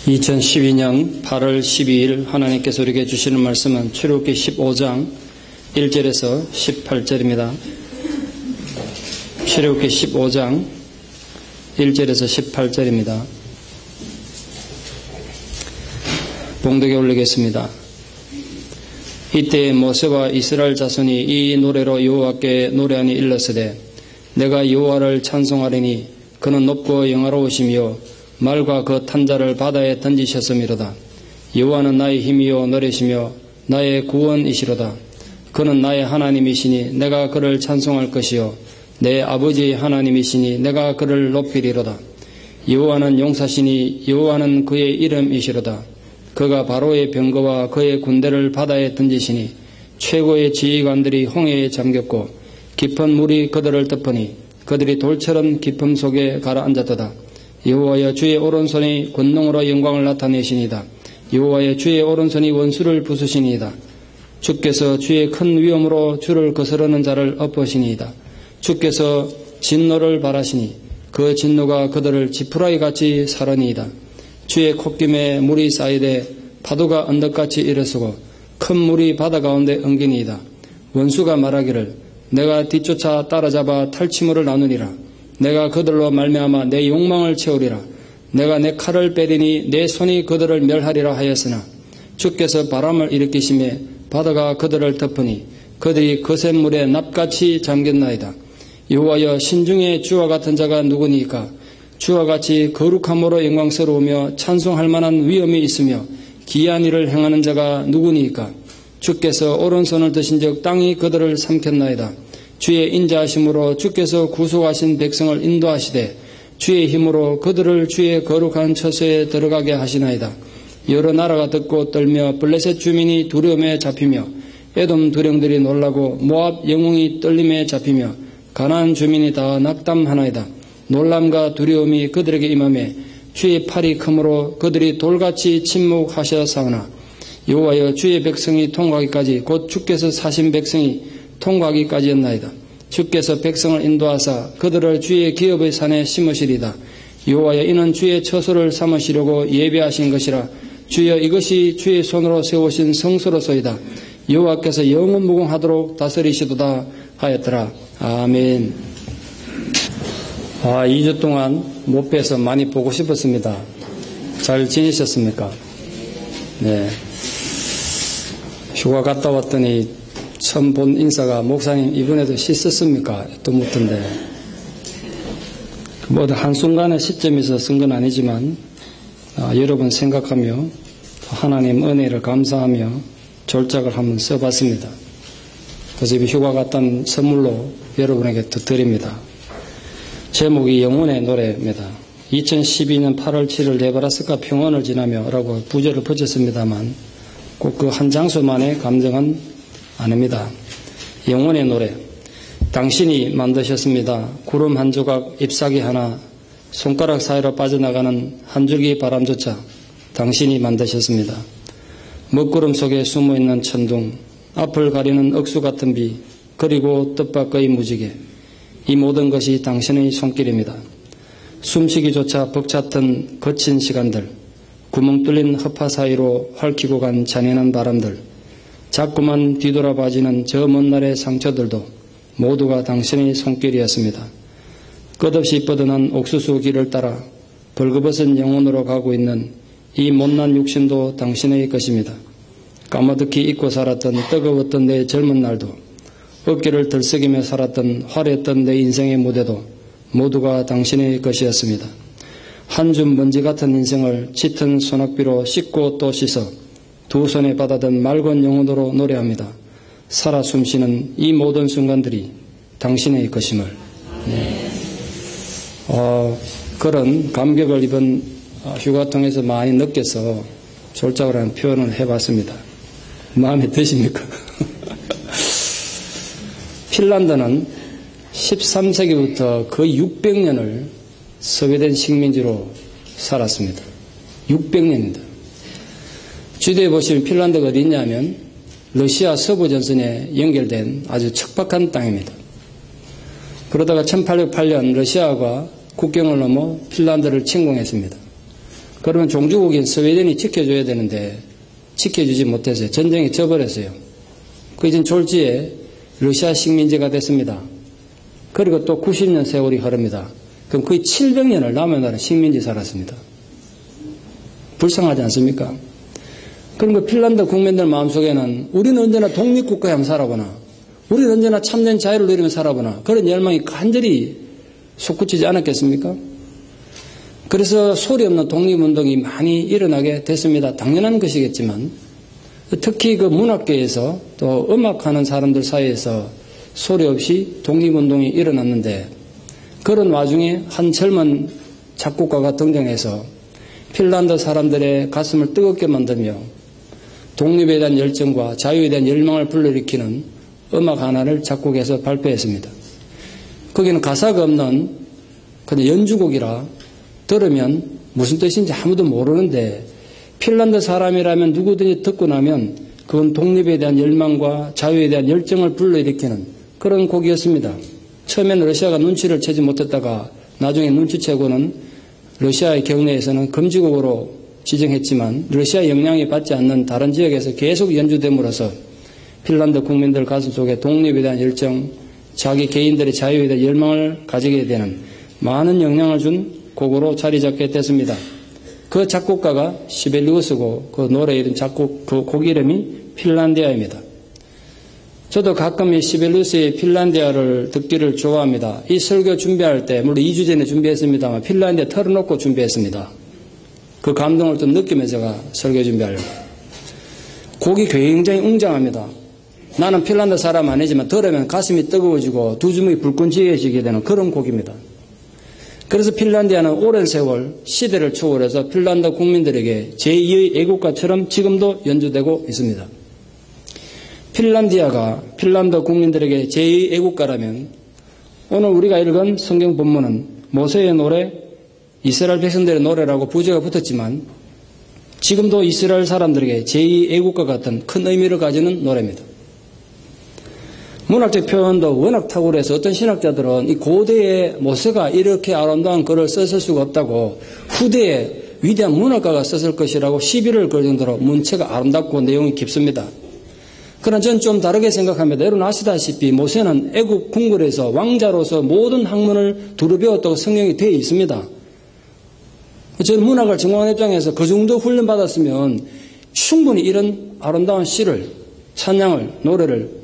2012년 8월 12일 하나님께서 우리에게 주시는 말씀은 출애굽기 15장 1절에서 18절입니다. 출애굽기 15장 1절에서 18절입니다. 봉독에 올리겠습니다. 이때 모세와 이스라엘 자손이 이 노래로 여호와께 노래하니 일렀으되 내가 여호와를 찬송하리니 그는 높고 영화로우시며 말과 그 탄자를 바다에 던지셨음이로다. 여호와는 나의 힘이요 노래시며 나의 구원이시로다. 그는 나의 하나님이시니 내가 그를 찬송할 것이요 내 아버지의 하나님이시니 내가 그를 높이리로다. 여호와는 용사시니 여호와는 그의 이름이시로다. 그가 바로의 병거와 그의 군대를 바다에 던지시니 최고의 지휘관들이 홍해에 잠겼고 깊은 물이 그들을 덮으니 그들이 돌처럼 깊음 속에 가라앉았도다. 여호와여 주의 오른손이 권능으로 영광을 나타내시니이다. 여호와여 주의 오른손이 원수를 부수시니이다. 주께서 주의 큰 위엄으로 주를 거스르는 자를 엎으시니이다. 주께서 진노를 발하시니 그 진노가 그들을 지푸라기같이 사르니이다. 주의 콧김에 물이 쌓이되 파도가 언덕같이 일어서고 큰 물이 바다 가운데 엉기니이다. 원수가 말하기를 내가 뒤쫓아 따라잡아 탈취물을 나누리라. 내가 그들로 말미암아 내 욕망을 채우리라. 내가 내 칼을 빼리니 내 손이 그들을 멸하리라 하였으나 주께서 바람을 일으키시매 바다가 그들을 덮으니 그들이 거센 물에 납같이 잠겼나이다. 여호와여 신중에 주와 같은 자가 누구니까? 주와 같이 거룩함으로 영광스러우며 찬송할 만한 위엄이 있으며 기이한 일을 행하는 자가 누구니까? 주께서 오른손을 드신즉 땅이 그들을 삼켰나이다. 주의 인자하심으로 주께서 구속하신 백성을 인도하시되 주의 힘으로 그들을 주의 거룩한 처소에 들어가게 하시나이다. 여러 나라가 듣고 떨며 블레셋 주민이 두려움에 잡히며 에돔 두령들이 놀라고 모압 영웅이 떨림에 잡히며 가나안 주민이 다 낙담하나이다. 놀람과 두려움이 그들에게 임하매 주의 팔이 크므로 그들이 돌같이 침묵하셨사오나 여호와여 주의 백성이 통과하기까지 곧 주께서 사신 백성이 통과하기까지였나이다. 주께서 백성을 인도하사 그들을 주의 기업의 산에 심으시리다. 여호와여 이는 주의 처소를 삼으시려고 예배하신 것이라. 주여 이것이 주의 손으로 세우신 성소로소이다. 여호와께서 영원무궁하도록 다스리시도다 하였더라. 아멘. 2주 동안 못 뵈서 많이 보고 싶었습니다. 잘 지내셨습니까? 네. 휴가 갔다 왔더니 처음 본 인사가 목사님 이번에도 씻었습니까? 또 묻던데 뭐 한순간의 시점에서 쓴 건 아니지만 여러분 생각하며 하나님 은혜를 감사하며 졸작을 한번 써봤습니다. 그래서 휴가 갔던 선물로 여러분에게 드립니다. 제목이 영혼의 노래입니다. 2012년 8월 7일 네브라스카 평원을 지나며 라고 부제를 붙였습니다만 꼭 그 한 장소만의 감정은 아닙니다. 영혼의 노래. 당신이 만드셨습니다. 구름 한 조각, 잎사귀 하나, 손가락 사이로 빠져나가는 한 줄기 바람조차 당신이 만드셨습니다. 먹구름 속에 숨어있는 천둥, 앞을 가리는 억수 같은 비, 그리고 뜻밖의 무지개. 이 모든 것이 당신의 손길입니다. 숨쉬기조차 벅찼던 거친 시간들, 구멍 뚫린 허파 사이로 핥히고 간 잔인한 바람들, 자꾸만 뒤돌아봐지는 저 먼 날의 상처들도 모두가 당신의 손길이었습니다. 끝없이 뻗어난 옥수수 길을 따라 벌거벗은 영혼으로 가고 있는 이 못난 육신도 당신의 것입니다. 까마득히 잊고 살았던 뜨거웠던 내 젊은 날도 어깨를 들썩이며 살았던 화려했던 내 인생의 무대도 모두가 당신의 것이었습니다. 한 줌 먼지 같은 인생을 짙은 소낙비로 씻고 또 씻어 두 손에 받아든 맑은 영혼으로 노래합니다. 살아 숨쉬는 이 모든 순간들이 당신의 것임을. 네. 그런 감격을 이번 휴가 통해서 많이 느껴서 졸작을 하는 표현을 해봤습니다. 마음에 드십니까? 핀란드는 13세기부터 거의 600년을 소외된 식민지로 살았습니다. 600년입니다. 지도에 보시면 핀란드가 어디 있냐면 러시아 서부 전선에 연결된 아주 척박한 땅입니다. 그러다가 1808년 러시아가 국경을 넘어 핀란드를 침공했습니다. 그러면 종주국인 스웨덴이 지켜줘야 되는데 지켜주지 못해서 전쟁에 져버렸어요. 그 이제 졸지에 러시아 식민지가 됐습니다. 그리고 또 90년 세월이 흐릅니다. 그럼 거의 700년을 남의 나라 식민지 살았습니다. 불쌍하지 않습니까? 그럼 그 핀란드 국민들 마음속에는 우리는 언제나 독립국가에 한번 살아보나, 우리는 언제나 참된 자유를 누리며 살아보나, 그런 열망이 간절히 솟구치지 않았겠습니까? 그래서 소리 없는 독립운동이 많이 일어나게 됐습니다. 당연한 것이겠지만 특히 그 문학계에서 또 음악하는 사람들 사이에서 소리 없이 독립운동이 일어났는데, 그런 와중에 한 젊은 작곡가가 등장해서 핀란드 사람들의 가슴을 뜨겁게 만들며 독립에 대한 열정과 자유에 대한 열망을 불러일으키는 음악 하나를 작곡해서 발표했습니다. 거기는 가사가 없는 그냥 연주곡이라 들으면 무슨 뜻인지 아무도 모르는데, 핀란드 사람이라면 누구든지 듣고 나면 그건 독립에 대한 열망과 자유에 대한 열정을 불러일으키는 그런 곡이었습니다. 처음에는 러시아가 눈치를 채지 못했다가 나중에 눈치채고는 러시아의 경내에서는 금지곡으로 지정했지만 러시아 영향이 받지 않는 다른 지역에서 계속 연주됨으로써 핀란드 국민들 가슴 속에 독립에 대한 열정, 자기 개인들의 자유에 대한 열망을 가지게 되는 많은 영향을 준 곡으로 자리 잡게 됐습니다. 그 작곡가가 시벨리우스고 그 노래 이름 그 곡 이름이 핀란디아입니다. 저도 가끔 이 시벨리우스의 핀란디아를 듣기를 좋아합니다. 이 설교 준비할 때 물론 2주 전에 준비했습니다만 핀란디아 털어놓고 준비했습니다. 그 감동을 좀 느끼면서 제가 설교 준비하려고. 곡이 굉장히 웅장합니다. 나는 핀란드 사람 아니지만 들으면 가슴이 뜨거워지고 두 주먹이 불끈지어지게 되는 그런 곡입니다. 그래서 핀란디아는 오랜 세월 시대를 초월해서 핀란드 국민들에게 제2의 애국가처럼 지금도 연주되고 있습니다. 핀란디아가 핀란드 국민들에게 제2의 애국가라면 오늘 우리가 읽은 성경 본문은 모세의 노래, 이스라엘 백성들의 노래라고 부제가 붙었지만 지금도 이스라엘 사람들에게 제2의 애국가 같은 큰 의미를 가지는 노래입니다. 문학적 표현도 워낙 탁월해서 어떤 신학자들은 이 고대에 모세가 이렇게 아름다운 글을 썼을 수가 없다고 후대에 위대한 문학가가 썼을 것이라고 시비를 걸 정도로 문체가 아름답고 내용이 깊습니다. 그러나 저는 좀 다르게 생각합니다. 여러분 아시다시피 모세는 애국 궁궐에서 왕자로서 모든 학문을 두루 배웠다고 성경이 되어 있습니다. 저는 문학을 전공한 입장에서 그 정도 훈련받았으면 충분히 이런 아름다운 시를, 찬양을, 노래를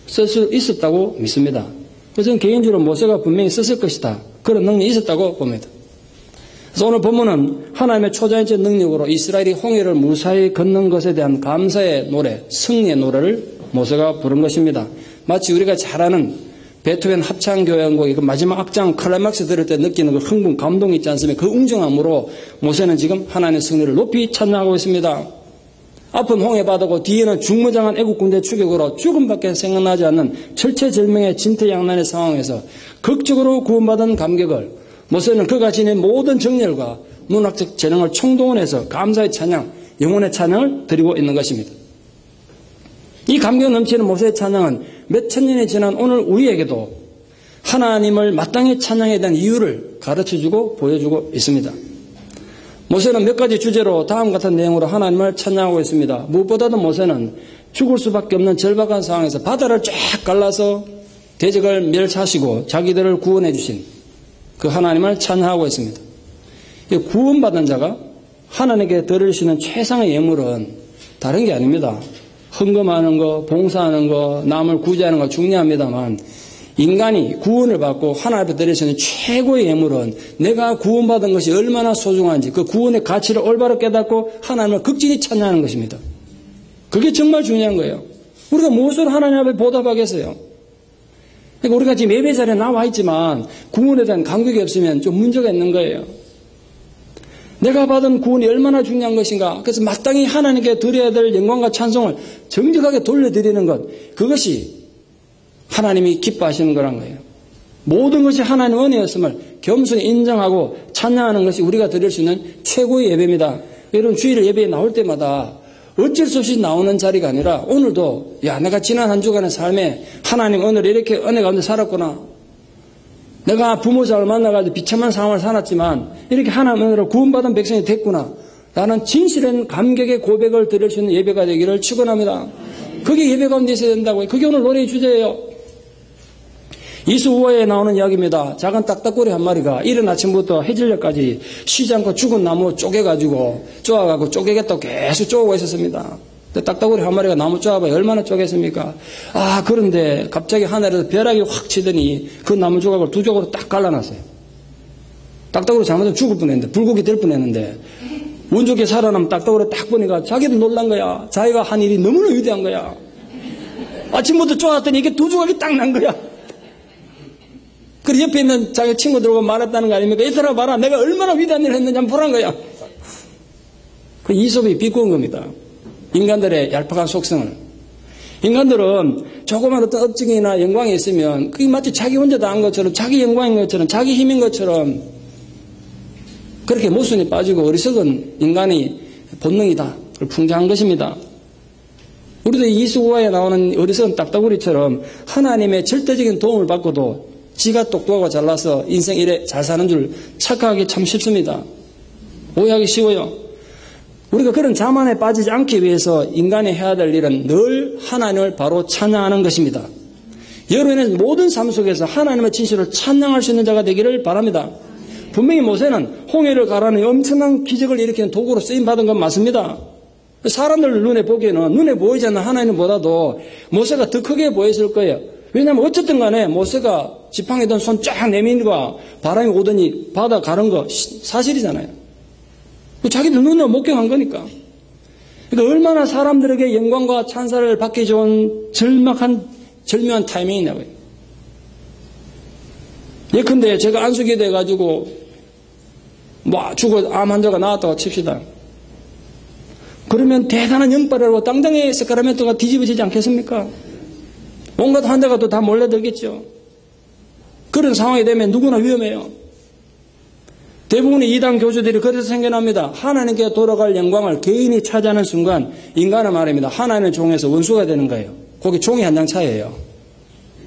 쓸 수 있었다고 믿습니다. 그래서 저는 개인적으로 모세가 분명히 썼을 것이다. 그런 능력이 있었다고 봅니다. 그래서 오늘 본문은 하나님의 초자연적 능력으로 이스라엘이 홍해를 무사히 건넌 것에 대한 감사의 노래, 승리의 노래를 모세가 부른 것입니다. 마치 우리가 잘 아는 베토벤 합창교향곡의 그 마지막 악장 클라이막스 들을 때 느끼는 그 흥분, 감동이 있지 않습니까? 그 웅장함으로 모세는 지금 하나님의 승리를 높이 찬양하고 있습니다. 앞은 홍해바다고 뒤에는 중무장한 애국군대 추격으로 죽음밖에 생각나지 않는 철체절명의 진퇴양난의 상황에서 극적으로 구원받은 감격을 모세는 그가 지닌 모든 정열과 문학적 재능을 총동원해서 감사의 찬양, 영혼의 찬양을 드리고 있는 것입니다. 이 감격 넘치는 모세의 찬양은 몇 천 년이 지난 오늘 우리에게도 하나님을 마땅히 찬양에 대한 이유를 가르쳐주고 보여주고 있습니다. 모세는 몇 가지 주제로 다음 같은 내용으로 하나님을 찬양하고 있습니다. 무엇보다도 모세는 죽을 수밖에 없는 절박한 상황에서 바다를 쫙 갈라서 대적을 멸사하시고 자기들을 구원해 주신 그 하나님을 찬양하고 있습니다. 구원받은 자가 하나님께 드릴 수 있는 최상의 예물은 다른 게 아닙니다. 헌금하는 거, 봉사하는 거, 남을 구제하는 거 중요합니다만 인간이 구원을 받고 하나님 앞에 드릴 수 있는 최고의 예물은 내가 구원받은 것이 얼마나 소중한지 그 구원의 가치를 올바로 깨닫고 하나님을 극진히 찬양하는 것입니다. 그게 정말 중요한 거예요. 우리가 무엇으로 하나님 앞에 보답하겠어요? 그러니까 우리가 지금 예배 자리에 나와 있지만 구원에 대한 감격이 없으면 좀 문제가 있는 거예요. 내가 받은 구원이 얼마나 중요한 것인가. 그래서 마땅히 하나님께 드려야 될 영광과 찬송을 정직하게 돌려드리는 것, 그것이 하나님이 기뻐하시는 거란 거예요. 모든 것이 하나님의 은혜였음을 겸손히 인정하고 찬양하는 것이 우리가 드릴 수 있는 최고의 예배입니다. 여러분 주일 예배에 나올 때마다 어쩔 수 없이 나오는 자리가 아니라 오늘도 내가 지난 한 주간의 삶에 하나님 오늘 이렇게 은혜 가운데 살았구나. 내가 부모 잘 만나가지고 비참한 상황을 살았지만 이렇게 하나님으로 구원받은 백성이 됐구나. 나는 진실한 감격의 고백을 드릴 수 있는 예배가 되기를 축원합니다. 그게 예배 가운데 있어야 된다고요. 그게 오늘 노래의 주제예요. 이수우화에 나오는 이야기입니다. 작은 딱딱고리 한 마리가 이른 아침부터 해질녘까지 쉬지 않고 죽은 나무 쪼개가지고 쪼아가고 쪼개겠다고 계속 쪼고 있었습니다. 딱딱고리 한 마리가 나무 쪼아봐야 얼마나 쪼겠습니까? 그런데 갑자기 하늘에서 벼락이 확 치더니 그 나무 조각을 두 조각으로 딱 갈라놨어요. 딱딱고리 잘못하면 죽을 뻔했는데, 불고기 될 뻔했는데, 운 좋게 살아남은 딱딱고리 딱 보니까 자기도 놀란 거야. 자기가 한 일이 너무나 위대한 거야. 아침부터 쪼았더니 이게 두 조각이 딱 난 거야. 그리고 옆에 있는 자기 친구들과 말했다는 거 아닙니까? 얘들아 봐라, 내가 얼마나 위대한 일을 했는지 한번 보란 거야. 그 이솝이 비꼬은 겁니다. 인간들의 얄팍한 속성을. 인간들은 조그만 어떤 업적이나 영광이 있으면 그게 마치 자기 혼자 다 한 것처럼, 자기 영광인 것처럼, 자기 힘인 것처럼 그렇게 모순이 빠지고 어리석은 인간이 본능이다. 그걸 풍자한 것입니다. 우리도 이수우화에 나오는 어리석은 딱따구리처럼 하나님의 절대적인 도움을 받고도 지가 똑똑하고 잘나서 인생 이래 잘 사는 줄 착각하기 참 쉽습니다. 오해하기 쉬워요. 우리가 그런 자만에 빠지지 않기 위해서 인간이 해야 될 일은 늘 하나님을 바로 찬양하는 것입니다. 여러분의 모든 삶 속에서 하나님의 진실을 찬양할 수 있는 자가 되기를 바랍니다. 분명히 모세는 홍해를 가라는 엄청난 기적을 일으키는 도구로 쓰임받은 건 맞습니다. 사람들 눈에 보기에는 눈에 보이지 않는 하나님보다도 모세가 더 크게 보였을 거예요. 왜냐하면 어쨌든 간에 모세가 지팡이든 손 쫙 내밀과 바람이 오더니 바다 가른 거 사실이잖아요. 자기도 눈으로 목격한 거니까. 그러니까 얼마나 사람들에게 영광과 찬사를 받기 좋은 절묘한 타이밍이냐고요. 예컨대 제가 안수기 돼가지고 죽어 암 환자가 나왔다고 칩시다. 그러면 대단한 영빨이라고 땅땅의 사크라멘토가 뒤집어지지 않겠습니까? 온갖 환자가 또 다 몰려들겠죠. 그런 상황이 되면 누구나 위험해요. 대부분의 이단 교주들이 그래서 생겨납니다. 하나님께 돌아갈 영광을 개인이 차지하는 순간 인간은 말입니다. 하나님의 종에서 원수가 되는 거예요. 거기 종이 한 장 차이예요.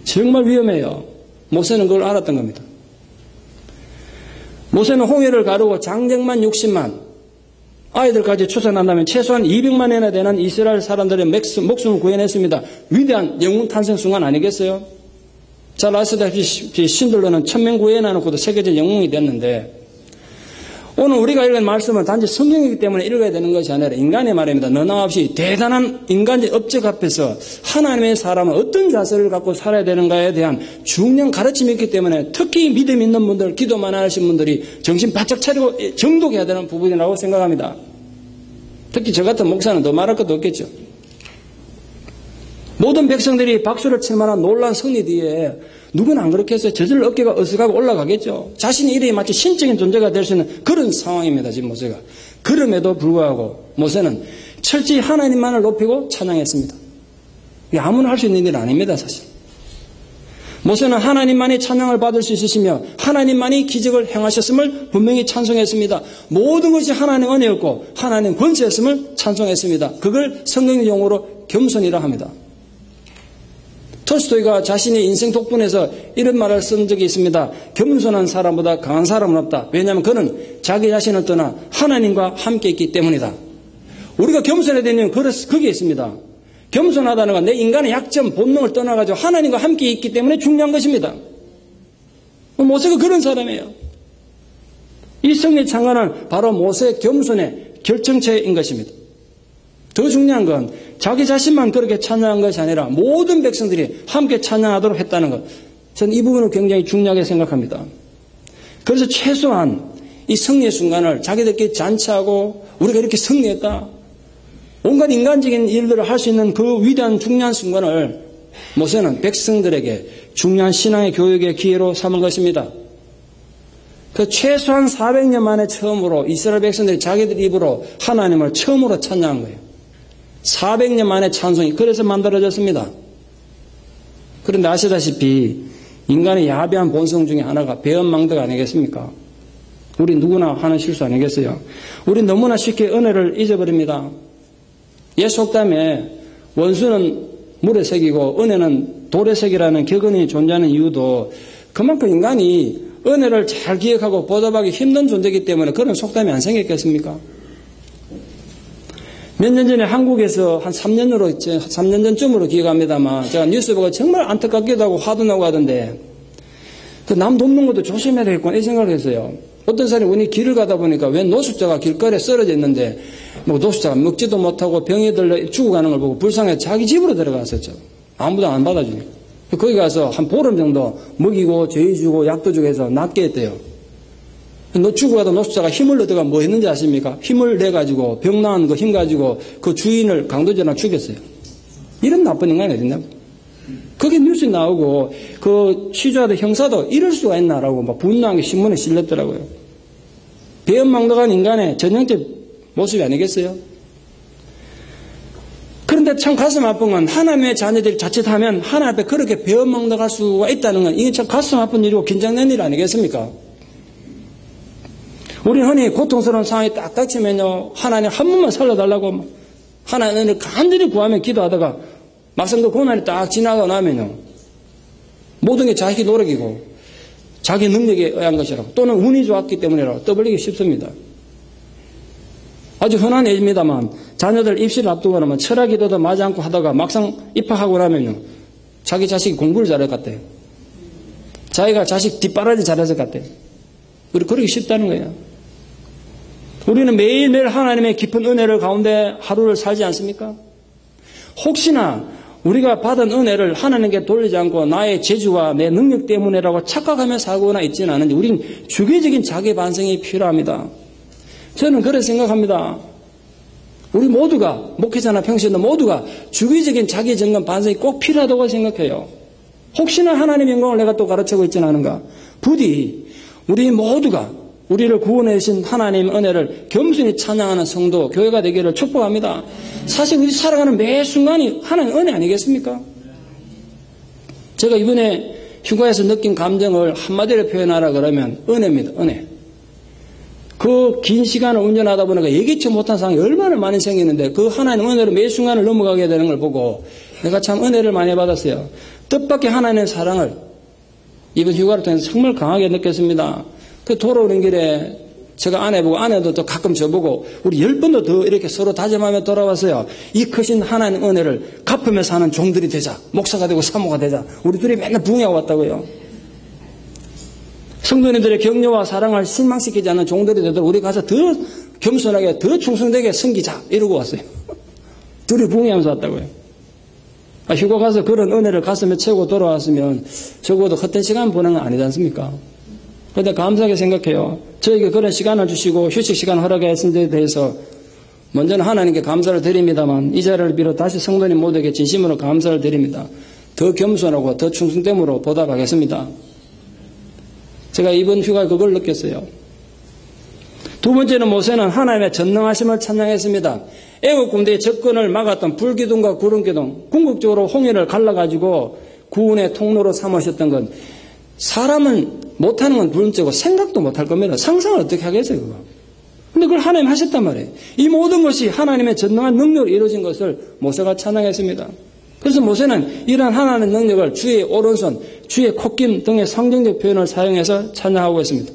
정말 위험해요. 모세는 그걸 알았던 겁니다. 모세는 홍해를 가르고 장정만 60만 아이들까지 추산한다면 최소한 200만이나 되는 이스라엘 사람들의 목숨을 구해냈습니다. 위대한 영웅 탄생 순간 아니겠어요? 잘 아시다시피 신들러는 1000명 구해놔놓고도 세계적 영웅이 됐는데 오늘 우리가 읽은 말씀은 단지 성경이기 때문에 읽어야 되는 것이 아니라 인간의 말입니다. 너나 없이 대단한 인간의 업적 앞에서 하나님의 사람은 어떤 자세를 갖고 살아야 되는가에 대한 중요한 가르침이 있기 때문에 특히 믿음 있는 분들, 기도 많이 하신 분들이 정신 바짝 차리고 정독해야 되는 부분이라고 생각합니다. 특히 저 같은 목사는 더 말할 것도 없겠죠. 모든 백성들이 박수를 칠 만한 놀라운 승리 뒤에 누구는 안 그렇겠어요. 저절로 어깨가 어색하고 올라가겠죠. 자신의 일이 마치 신적인 존재가 될 수 있는 그런 상황입니다. 지금 모세가. 그럼에도 불구하고 모세는 철저히 하나님만을 높이고 찬양했습니다. 이게 아무나 할 수 있는 일 아닙니다. 사실. 모세는 하나님만이 찬양을 받을 수 있으시며 하나님만이 기적을 행하셨음을 분명히 찬송했습니다. 모든 것이 하나님의 은혜였고 하나님의 권세였음을 찬송했습니다. 그걸 성경 용어로 겸손이라 합니다. 톨스토이가 자신의 인생 독분에서 이런 말을 쓴 적이 있습니다. 겸손한 사람보다 강한 사람은 없다. 왜냐하면 그는 자기 자신을 떠나 하나님과 함께 있기 때문이다. 우리가 겸손해야 되는 그게 있습니다. 겸손하다는 건 내 인간의 약점, 본능을 떠나가지고 하나님과 함께 있기 때문에 중요한 것입니다. 모세가 그런 사람이에요. 이 승리 창건은 바로 모세의 겸손의 결정체인 것입니다. 더 중요한 건 자기 자신만 그렇게 찬양한 것이 아니라 모든 백성들이 함께 찬양하도록 했다는 것. 저는 이 부분을 굉장히 중요하게 생각합니다. 그래서 최소한 이 승리의 순간을 자기들끼리 잔치하고 우리가 이렇게 승리했다. 온갖 인간적인 일들을 할 수 있는 그 위대한 중요한 순간을 모세는 백성들에게 중요한 신앙의 교육의 기회로 삼은 것입니다. 그 최소한 400년 만에 처음으로 이스라엘 백성들이 자기들 입으로 하나님을 처음으로 찬양한 거예요. 400년 만에 찬송이 그래서 만들어졌습니다. 그런데 아시다시피 인간의 야비한 본성 중에 하나가 배은망덕 아니겠습니까? 우리 누구나 하는 실수 아니겠어요? 우리 너무나 쉽게 은혜를 잊어버립니다. 옛 속담에 원수는 물의 색이고 은혜는 돌의 색이라는 격언이 존재하는 이유도 그만큼 인간이 은혜를 잘 기억하고 보답하기 힘든 존재이기 때문에 그런 속담이 안 생겼겠습니까? 몇 년 전에 한국에서 한 3년 전쯤으로 기억합니다만 제가 뉴스 보고 정말 안타깝기도 하고 화도 나고 하던데 그 남 돕는 것도 조심해야 되겠구나 이 생각을 했어요. 어떤 사람이 우리 길을 가다 보니까 웬 노숙자가 길거리에 쓰러져 있는데 뭐 노숙자가 먹지도 못하고 병이 들려 죽어가는 걸 보고 불쌍해서 자기 집으로 들어갔었죠. 아무도 안 받아주니까. 거기 가서 한 보름 정도 먹이고 죄 주고 약도 주고 해서 낫게 했대요. 너 죽어가도 노숙자가 힘을 얻어가 뭐 했는지 아십니까? 힘을 내가지고 병 나은 거 힘 가지고 그 주인을 강도질하나 죽였어요. 이런 나쁜 인간이 어딨나? 그게 뉴스에 나오고 그 취조하던 형사도 이럴 수가 있나라고 막 분노한 게 신문에 실렸더라고요. 배은망덕한 인간의 전형적 모습이 아니겠어요? 그런데 참 가슴 아픈 건 하나님의 자녀들이 자칫하면 하나님 앞에 그렇게 배은망덕할 수가 있다는 건 이게 참 가슴 아픈 일이고 긴장된 일 아니겠습니까? 우리 흔히 고통스러운 상황이 딱 닥치면요 하나님 한 번만 살려달라고 하나님을 간절히 구하며 기도하다가 막상 그 고난이 딱 지나가고 나면요 모든 게 자기 노력이고 자기 능력에 의한 것이라고 또는 운이 좋았기 때문이라고 떠벌리기 쉽습니다. 아주 흔한 예입니다만 자녀들 입시를 앞두고 나면 철학 기도도 맞지 않고 하다가 막상 입학하고 나면요 자기 자식이 공부를 잘할 것 같아요. 자기가 자식 뒷바라지 잘했을 것 같아요. 우리 그러기 쉽다는 거예요. 우리는 매일매일 하나님의 깊은 은혜를 가운데 하루를 살지 않습니까? 혹시나 우리가 받은 은혜를 하나님께 돌리지 않고 나의 재주와 내 능력 때문이라고 착각하며 살고나 있지는 않은지 우린 주기적인 자기 반성이 필요합니다. 저는 그렇게 생각합니다. 우리 모두가 목회자나 평신도 모두가 주기적인 자기 점검 반성이 꼭 필요하다고 생각해요. 혹시나 하나님의 영광을 내가 또 가르치고 있지는 않은가? 부디 우리 모두가 우리를 구원해 주신 하나님의 은혜를 겸손히 찬양하는 성도, 교회가 되기를 축복합니다. 사실 우리 살아가는 매 순간이 하나님의 은혜 아니겠습니까? 제가 이번에 휴가에서 느낀 감정을 한마디로 표현하라 그러면 은혜입니다. 은혜. 그 긴 시간을 운전하다 보니까 예기치 못한 상황이 얼마나 많이 생기는데 그 하나님의 은혜로 매 순간을 넘어가게 되는 걸 보고 내가 참 은혜를 많이 받았어요. 뜻밖의 하나님의 사랑을 이번 휴가를 통해서 정말 강하게 느꼈습니다. 그 돌아오는 길에 제가 아내보고 아내도 또 가끔 저보고 우리 10번도 더 이렇게 서로 다짐하며 돌아왔어요. 이 크신 하나님 은혜를 갚으며 사는 종들이 되자. 목사가 되고 사모가 되자. 우리 둘이 맨날 부흥하고 왔다고요. 성도님들의 격려와 사랑을 실망시키지 않는 종들이 되도록 우리 가서 더 겸손하게 더 충성되게 섬기자 이러고 왔어요. 둘이 부흥하면서 왔다고요. 휴가 가서 그런 은혜를 가슴에 채우고 돌아왔으면 적어도 헛된 시간 보내는 건 아니지 않습니까? 그런데 감사하게 생각해요. 저에게 그런 시간을 주시고 휴식 시간 허락하신 데 대해서 먼저는 하나님께 감사를 드립니다만 이 자리를 비롯 다시 성도님 모두에게 진심으로 감사를 드립니다. 더 겸손하고 더 충성됨으로 보답하겠습니다. 제가 이번 휴가에 그걸 느꼈어요. 두 번째는 모세는 하나님의 전능하심을 찬양했습니다. 애국 군대의 접근을 막았던 불기둥과 구름기둥, 궁극적으로 홍해를 갈라가지고 구원의 통로로 삼으셨던 건 사람은 못하는 건 둘째고 생각도 못할 겁니다. 상상을 어떻게 하겠어요, 그거. 근데 그걸 하나님 하셨단 말이에요. 이 모든 것이 하나님의 전능한 능력으로 이루어진 것을 모세가 찬양했습니다. 그래서 모세는 이러한 하나님의 능력을 주의 오른손, 주의 콧김 등의 상징적 표현을 사용해서 찬양하고 있습니다.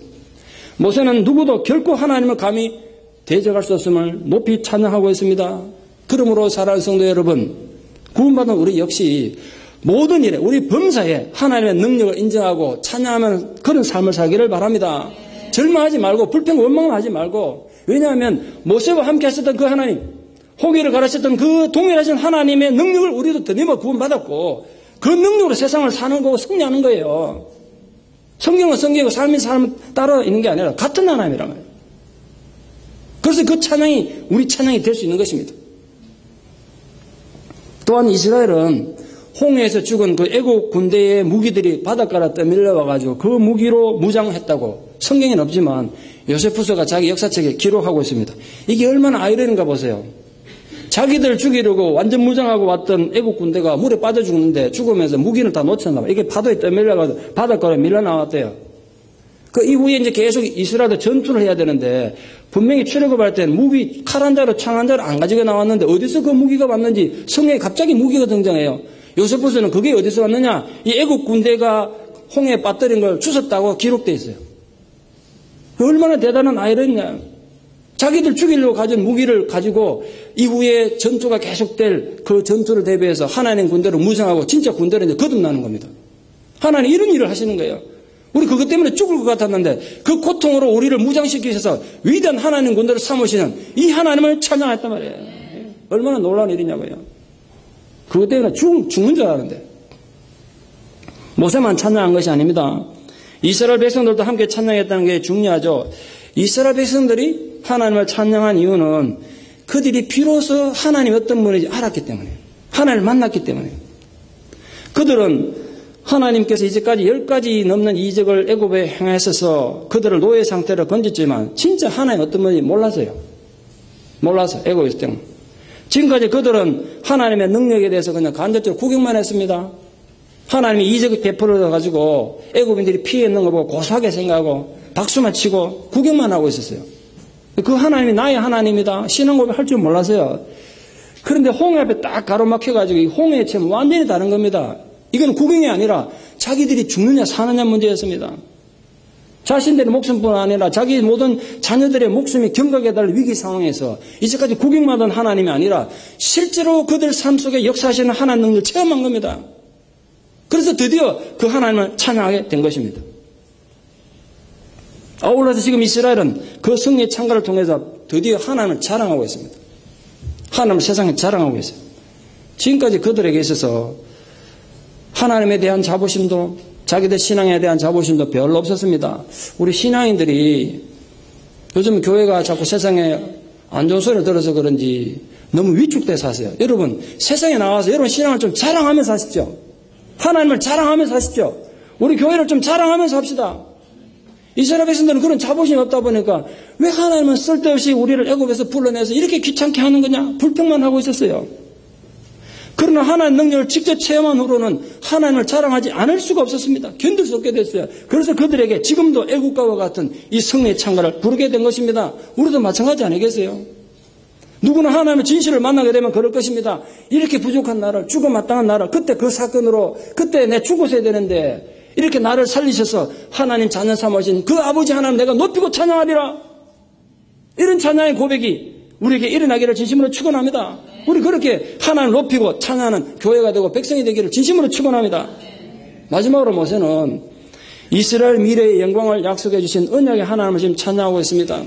모세는 누구도 결코 하나님을 감히 대적할 수 없음을 높이 찬양하고 있습니다. 그러므로 사랑하는 성도 여러분, 구원받은 우리 역시 모든 일에 우리 범사에 하나님의 능력을 인정하고 찬양하면 그런 삶을 살기를 바랍니다. 절망하지 말고 불평 원망하지 말고, 왜냐하면 모세와 함께 하셨던 그 하나님, 홍해를 가르쳤던 그 동일하신 하나님의 능력을 우리도 드림어 구원받았고 그 능력으로 세상을 사는 거고 승리하는 거예요. 성경은 성경이고 삶이 삶을 따라 있는 게 아니라 같은 하나님이란 말이에요. 그래서 그 찬양이 우리 찬양이 될 수 있는 것입니다. 또한 이스라엘은 홍해에서 죽은 그 애국 군대의 무기들이 바닷가로 떠밀려와가지고 그 무기로 무장했다고 성경에는 없지만 요세푸스가 자기 역사책에 기록하고 있습니다. 이게 얼마나 아이러니인가 보세요. 자기들 죽이려고 완전 무장하고 왔던 애국 군대가 물에 빠져 죽는데 죽으면서 무기를 다 놓쳤나 봐요. 이게 파도에 떠밀려가지고 바닷가로 밀려 나왔대요. 그 이후에 이제 계속 이스라엘도 전투를 해야 되는데 분명히 출애굽할 때는 무기 칼 한 자로 창 한 자로 안 가지고 나왔는데 어디서 그 무기가 왔는지 성경에 갑자기 무기가 등장해요. 요세푸스는 그게 어디서 왔느냐? 이 애국 군대가 홍해에 빠뜨린 걸 주웠다고 기록되어 있어요. 얼마나 대단한 아이러니냐. 자기들 죽이려고 가진 무기를 가지고 이후에 전투가 계속될 그 전투를 대비해서 하나님 군대를 무장하고 진짜 군대를 이제 거듭나는 겁니다. 하나님 이런 일을 하시는 거예요. 우리 그것 때문에 죽을 것 같았는데 그 고통으로 우리를 무장시키셔서 위대한 하나님 군대를 삼으시는 이 하나님을 찬양했단 말이에요. 얼마나 놀라운 일이냐고요. 그것 때문에 죽는 줄 알았는데. 모세만 찬양한 것이 아닙니다. 이스라엘 백성들도 함께 찬양했다는 게 중요하죠. 이스라엘 백성들이 하나님을 찬양한 이유는 그들이 비로소 하나님이 어떤 분인지 알았기 때문에, 하나님을 만났기 때문에. 그들은 하나님께서 이제까지 10가지 넘는 이적을 애굽에 행하셔서 그들을 노예 상태로 건졌지만 진짜 하나님 어떤 분인지 몰랐어요. 몰라서 애굽에 있을 때는. 지금까지 그들은 하나님의 능력에 대해서 그냥 간접적으로 구경만 했습니다. 하나님이 이적을 베풀어 가지고 애굽인들이 피해 있는 거 보고 고소하게 생각하고 박수만 치고 구경만 하고 있었어요. 그 하나님이 나의 하나님이다. 신앙 고백할 줄 몰랐어요. 그런데 홍해 앞에 딱 가로막혀 가지고 이 홍해의 체험은 완전히 다른 겁니다. 이건 구경이 아니라 자기들이 죽느냐 사느냐 문제였습니다. 자신들의 목숨뿐 아니라 자기 모든 자녀들의 목숨이 경각에 달린 위기 상황에서 이제까지 구경만 하던 하나님이 아니라 실제로 그들 삶 속에 역사하시는 하나님 능력을 체험한 겁니다. 그래서 드디어 그 하나님을 찬양하게 된 것입니다. 아울러서 지금 이스라엘은 그 승리의 창가를 통해서 드디어 하나님을 자랑하고 있습니다. 하나님을 세상에 자랑하고 있어요. 지금까지 그들에게 있어서 하나님에 대한 자부심도 자기들 신앙에 대한 자부심도 별로 없었습니다. 우리 신앙인들이 요즘 교회가 자꾸 세상에 안 좋은 소리를 들어서 그런지 너무 위축돼 사세요. 여러분 세상에 나와서 여러분 신앙을 좀 자랑하면서 하십시오. 하나님을 자랑하면서 하십시오. 우리 교회를 좀 자랑하면서 합시다. 이스라엘 백성들은 그런 자부심이 없다 보니까 왜 하나님은 쓸데없이 우리를 애굽에서 불러내서 이렇게 귀찮게 하는 거냐 불평만 하고 있었어요. 그러나 하나님의 능력을 직접 체험한 후로는 하나님을 자랑하지 않을 수가 없었습니다. 견딜 수 없게 됐어요. 그래서 그들에게 지금도 애국가와 같은 이 승리의 창가를 부르게 된 것입니다. 우리도 마찬가지 아니겠어요? 누구나 하나님의 진실을 만나게 되면 그럴 것입니다. 이렇게 부족한 나를, 죽어 마땅한 나를, 그때 그 사건으로 그때 내 죽었어야 되는데 이렇게 나를 살리셔서 하나님 자녀 삼으신 그 아버지 하나님 내가 높이고 찬양하리라. 이런 찬양의 고백이 우리에게 일어나기를 진심으로 축원합니다. 우리 그렇게 하나님을 높이고 찬양하는 교회가 되고 백성이 되기를 진심으로 축원합니다. 마지막으로 모세는 이스라엘 미래의 영광을 약속해 주신 언약의 하나님을 지금 찬양하고 있습니다.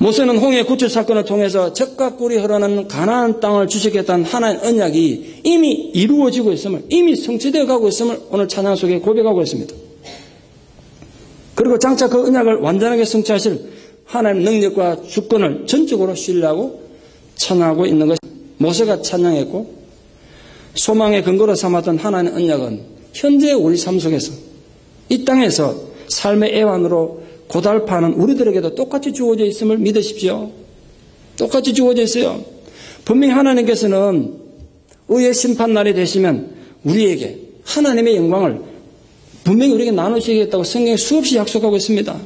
모세는 홍해 구출 사건을 통해서 젖과 꿀이 흐르는 가나안 땅을 주시겠다는 하나님의 언약이 이미 이루어지고 있음을, 이미 성취되어 가고 있음을 오늘 찬양 속에 고백하고 있습니다. 그리고 장차 그 언약을 완전하게 성취하실 하나님의 능력과 주권을 전적으로 신뢰하고 찬양하고 있는 것입니다. 모세가 찬양했고 소망의 근거로 삼았던 하나님의 언약은 현재 우리 삶 속에서 이 땅에서 삶의 애환으로 고달파하는 우리들에게도 똑같이 주어져 있음을 믿으십시오. 똑같이 주어져 있어요. 분명히 하나님께서는 의의 심판날이 되시면 우리에게 하나님의 영광을 분명히 우리에게 나누시겠다고 성경에 수없이 약속하고 있습니다.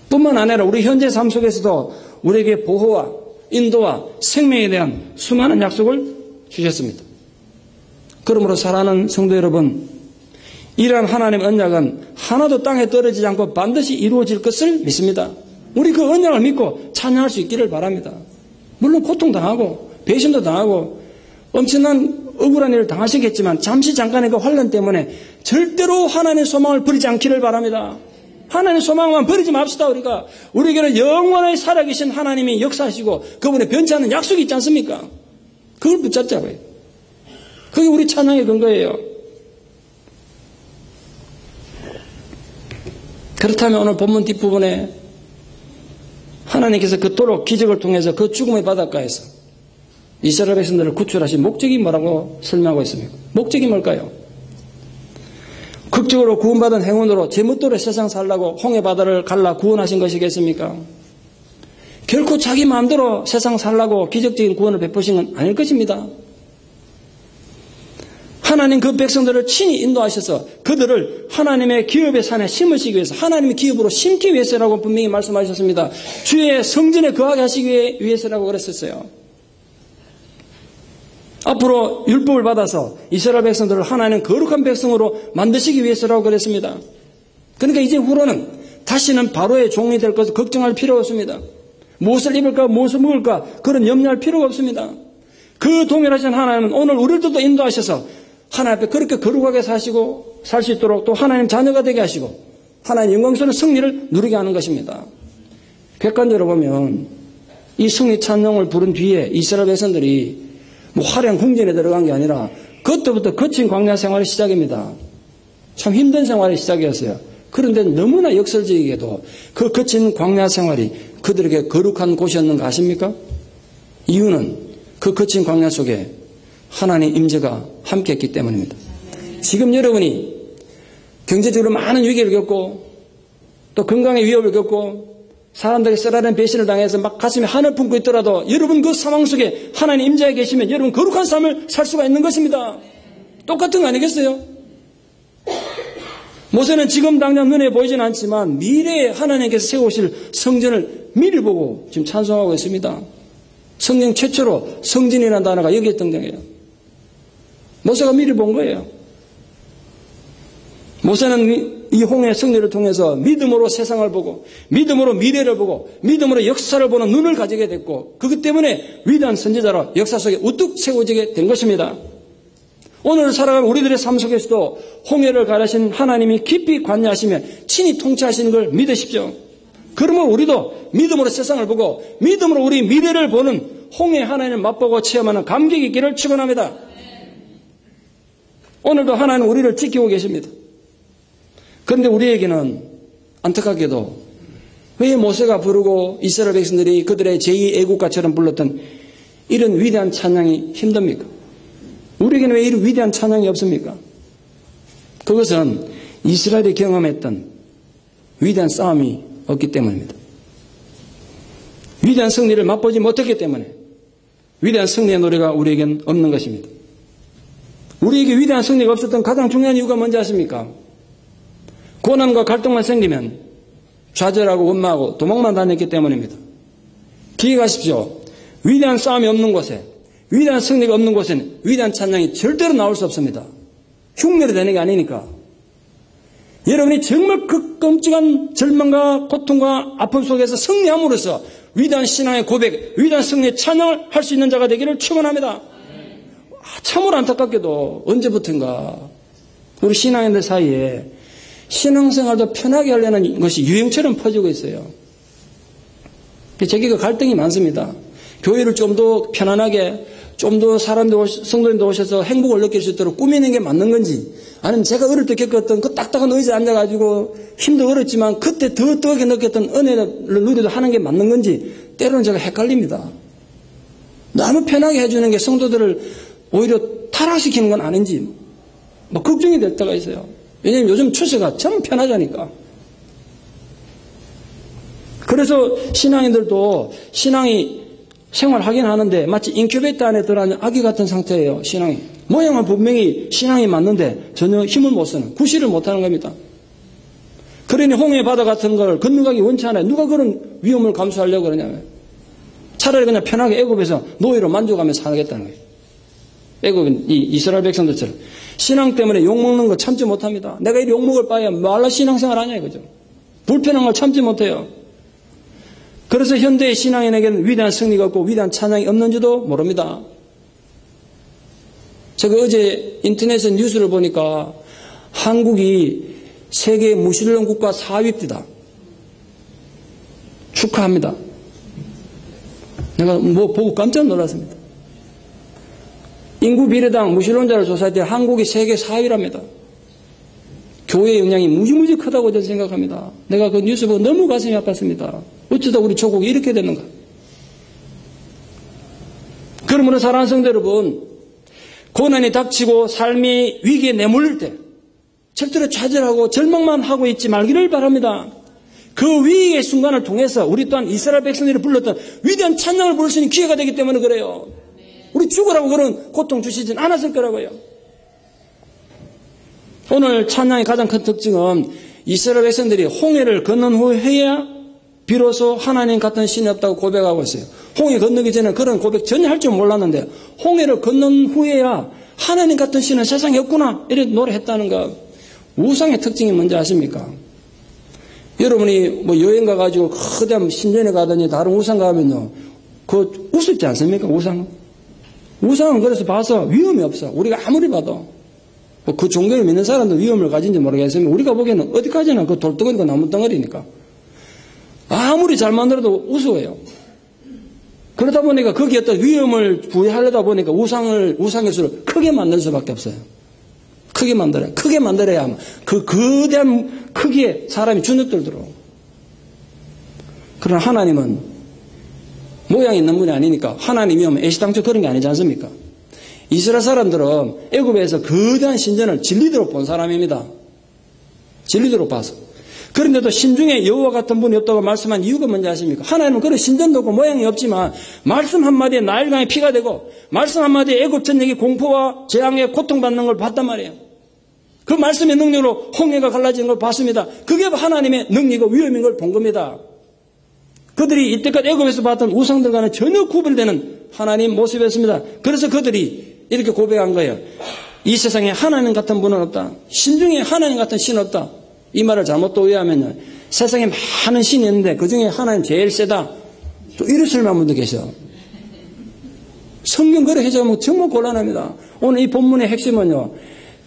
뿐만 아니라 우리 현재 삶 속에서도 우리에게 보호와 인도와 생명에 대한 수많은 약속을 주셨습니다. 그러므로 사랑하는 성도 여러분, 이러한 하나님의 언약은 하나도 땅에 떨어지지 않고 반드시 이루어질 것을 믿습니다. 우리 그 언약을 믿고 찬양할 수 있기를 바랍니다. 물론 고통당하고 배신도 당하고 엄청난 억울한 일을 당하시겠지만 잠시 잠깐의 그 환란 때문에 절대로 하나님의 소망을 버리지 않기를 바랍니다. 하나님의 소망만 버리지 맙시다. 우리에게는 영원히 살아계신 하나님이 역사하시고 그분의 변치 않는 약속이 있지 않습니까? 그걸 붙잡자고요. 그게 우리 찬양의 근거예요. 그렇다면 오늘 본문 뒷부분에 하나님께서 그토록 기적을 통해서 그 죽음의 바닷가에서 이스라엘 백성들을 구출하신 목적이 뭐라고 설명하고 있습니까? 목적이 뭘까요? 극적으로 구원받은 행운으로 제멋대로 세상 살라고 홍해 바다를 갈라 구원하신 것이겠습니까? 결코 자기 마음대로 세상 살라고 기적적인 구원을 베푸신 건 아닐 것입니다. 하나님 그 백성들을 친히 인도하셔서 그들을 하나님의 기업의 산에 심으시기 위해서 하나님의 기업으로 심기 위해서라고 분명히 말씀하셨습니다. 주의 성전에 거하게 하시기 위해서라고 그랬었어요. 앞으로 율법을 받아서 이스라엘 백성들을 하나님 거룩한 백성으로 만드시기 위해서라고 그랬습니다. 그러니까 이제 후로는 다시는 바로의 종이 될 것을 걱정할 필요가 없습니다. 무엇을 입을까 무엇을 먹을까 그런 염려할 필요가 없습니다. 그 동일하신 하나님은 오늘 우리들도 인도하셔서 하나님 앞에 그렇게 거룩하게 사시고 살 수 있도록 또 하나님 자녀가 되게 하시고 하나님 영광스러운 승리를 누리게 하는 것입니다. 객관적으로 보면 이 승리 찬송을 부른 뒤에 이스라엘 백성들이 뭐 화려한 궁전에 들어간 게 아니라 그때부터 거친 광야 생활의 시작입니다. 참 힘든 생활의 시작이었어요. 그런데 너무나 역설적이게도 그 거친 광야 생활이 그들에게 거룩한 곳이었는가 아십니까? 이유는 그 거친 광야 속에 하나님의 임재가 함께했기 때문입니다. 지금 여러분이 경제적으로 많은 위기를 겪고 또 건강의 위협을 겪고 사람들에게 쓰라린 배신을 당해서 막 가슴에 한을 품고 있더라도 여러분 그 상황 속에 하나님 임재에 계시면 여러분 거룩한 삶을 살 수가 있는 것입니다. 똑같은 거 아니겠어요? 모세는 지금 당장 눈에 보이지는 않지만 미래에 하나님께서 세우실 성전을 미리 보고 지금 찬송하고 있습니다. 성경 최초로 성전이라는 단어가 여기에 등장해요. 모세가 미리 본 거예요. 모세는 이 홍해 승리를 통해서 믿음으로 세상을 보고 믿음으로 미래를 보고 믿음으로 역사를 보는 눈을 가지게 됐고 그것 때문에 위대한 선지자로 역사 속에 우뚝 세워지게 된 것입니다. 오늘 살아가는 우리들의 삶 속에서도 홍해를 가르신 하나님이 깊이 관여하시며 친히 통치하시는 걸 믿으십시오. 그러면 우리도 믿음으로 세상을 보고 믿음으로 우리 미래를 보는 홍해 하나님을 맛보고 체험하는 감격이 있기를 축원합니다. 오늘도 하나님은 우리를 지키고 계십니다. 그런데 우리에게는 안타깝게도 왜 모세가 부르고 이스라엘 백성들이 그들의 제2애국가처럼 불렀던 이런 위대한 찬양이 힘듭니까? 우리에게는 왜 이런 위대한 찬양이 없습니까? 그것은 이스라엘이 경험했던 위대한 싸움이 없기 때문입니다. 위대한 승리를 맛보지 못했기 때문에 위대한 승리의 노래가 우리에겐 없는 것입니다. 우리에게 위대한 승리가 없었던 가장 중요한 이유가 뭔지 아십니까? 고난과 갈등만 생기면 좌절하고 원망하고 도망만 다녔기 때문입니다. 기억하십시오. 위대한 싸움이 없는 곳에 위대한 승리가 없는 곳에는 위대한 찬양이 절대로 나올 수 없습니다. 흉내를 내는 게 아니니까. 여러분이 정말 그 끔찍한 절망과 고통과 아픔 속에서 승리함으로써 위대한 신앙의 고백, 위대한 승리의 찬양을 할 수 있는 자가 되기를 축원합니다. 참으로 안타깝게도 언제부턴가 우리 신앙인들 사이에 신앙생활도 편하게 하려는 것이 유행처럼 퍼지고 있어요. 제게 갈등이 많습니다. 교회를 좀 더 편안하게 좀 더 사람들, 성도님들 오셔서 행복을 느낄 수 있도록 꾸미는 게 맞는 건지 아니면 제가 어릴 때 겪었던 그 딱딱한 의자에 앉아가지고 힘도 어렵지만 그때 더 뜨겁게 느꼈던 은혜를 누리도 하는 게 맞는 건지 때로는 제가 헷갈립니다. 너무 편하게 해주는 게 성도들을 오히려 타락시키는 건 아닌지 뭐 걱정이 될 때가 있어요. 왜냐하면 요즘 추세가 참 편하자니까. 그래서 신앙인들도 신앙이 생활하긴 하는데 마치 인큐베이터 안에 들어가는 아기 같은 상태예요. 신앙이. 모양은 분명히 신앙이 맞는데 전혀 힘을 못 쓰는, 구실을 못하는 겁니다. 그러니 홍해 바다 같은 걸 건너가기 원치 않아요. 누가 그런 위험을 감수하려고 그러냐면 차라리 그냥 편하게 애굽에서 노예로 만족하면서 살겠다는 거예요. 애굽은 이 이스라엘 백성들처럼 신앙 때문에 욕먹는 거 참지 못합니다. 내가 이 욕먹을 바에야 말라 신앙생활 하냐 이거죠. 불편한 걸 참지 못해요. 그래서 현대의 신앙인에게는 위대한 승리가 없고 위대한 찬양이 없는지도 모릅니다. 제가 어제 인터넷에 뉴스를 보니까 한국이 세계 무슬림 국가 4위입니다. 축하합니다. 내가 뭐 보고 깜짝 놀랐습니다. 인구 비례당 무슬림자를 조사할 때 한국이 세계 4위랍니다. 교회의 영향이 무지무지 크다고 저는 생각합니다. 내가 그 뉴스 보고 너무 가슴이 아팠습니다. 어쩌다 우리 조국이 이렇게 됐는가. 그러므로 사랑하는 성도 여러분, 고난이 닥치고 삶이 위기에 내몰릴 때 절대로 좌절하고 절망만 하고 있지 말기를 바랍니다. 그 위기의 순간을 통해서 우리 또한 이스라엘 백성들이 불렀던 위대한 찬양을 부를 수 있는 기회가 되기 때문에 그래요. 우리 죽으라고 그런 고통 주시진 않았을 거라고요. 오늘 찬양의 가장 큰 특징은 이스라엘 백성들이 홍해를 건넌 후에야 비로소 하나님 같은 신이 없다고 고백하고 있어요. 홍해 건너기 전에 그런 고백 전혀 할 줄 몰랐는데 홍해를 건넌 후에야 하나님 같은 신은 세상에 없구나 이렇게 노래했다는 거. 우상의 특징이 뭔지 아십니까? 여러분이 뭐 여행 가가지고 거대한 신전에 가더니 다른 우상 가면요, 그 우습지 않습니까? 우상은 그래서 봐서 위험이 없어. 우리가 아무리 봐도 그 종교를 믿는 사람도 위험을 가진지 모르겠으면 우리가 보기에는 어디까지나 그 돌덩어리고 나무덩어리니까 아무리 잘 만들어도 우스워요. 그러다 보니까 거기에 또 위험을 부여하려다 보니까 우상의 수를 크게 만들 수밖에 없어요. 크게 만들어야 그 거대한 크기에 사람이 주눅들도록. 그러나 하나님은 모양이 있는 분이 아니니까 하나님이면 애시당초 그런 게 아니지 않습니까? 이스라엘 사람들은 애굽에서 거대한 신전을 진리대로 본 사람입니다. 진리대로 봐서. 그런데도 신중에 여호와 같은 분이 없다고 말씀한 이유가 뭔지 아십니까? 하나님은 그런 신전도 없고 모양이 없지만 말씀 한마디에 나일강이 피가 되고 말씀 한마디에 애굽 전역이 공포와 재앙에 고통받는 걸 봤단 말이에요. 그 말씀의 능력으로 홍해가 갈라지는 걸 봤습니다. 그게 하나님의 능력과 위엄인 걸 본 겁니다. 그들이 이때까지 애굽에서 봤던 우상들과는 전혀 구별되는 하나님 모습이었습니다. 그래서 그들이 이렇게 고백한 거예요. 이 세상에 하나님 같은 분은 없다. 신중에 하나님 같은 신은 없다. 이 말을 잘못 또 이해하면 세상에 많은 신이 있는데 그중에 하나님 제일 세다. 또 이러실만 분도 계셔. 성경 그렇게 해석하면 정말 곤란합니다. 오늘 이 본문의 핵심은요,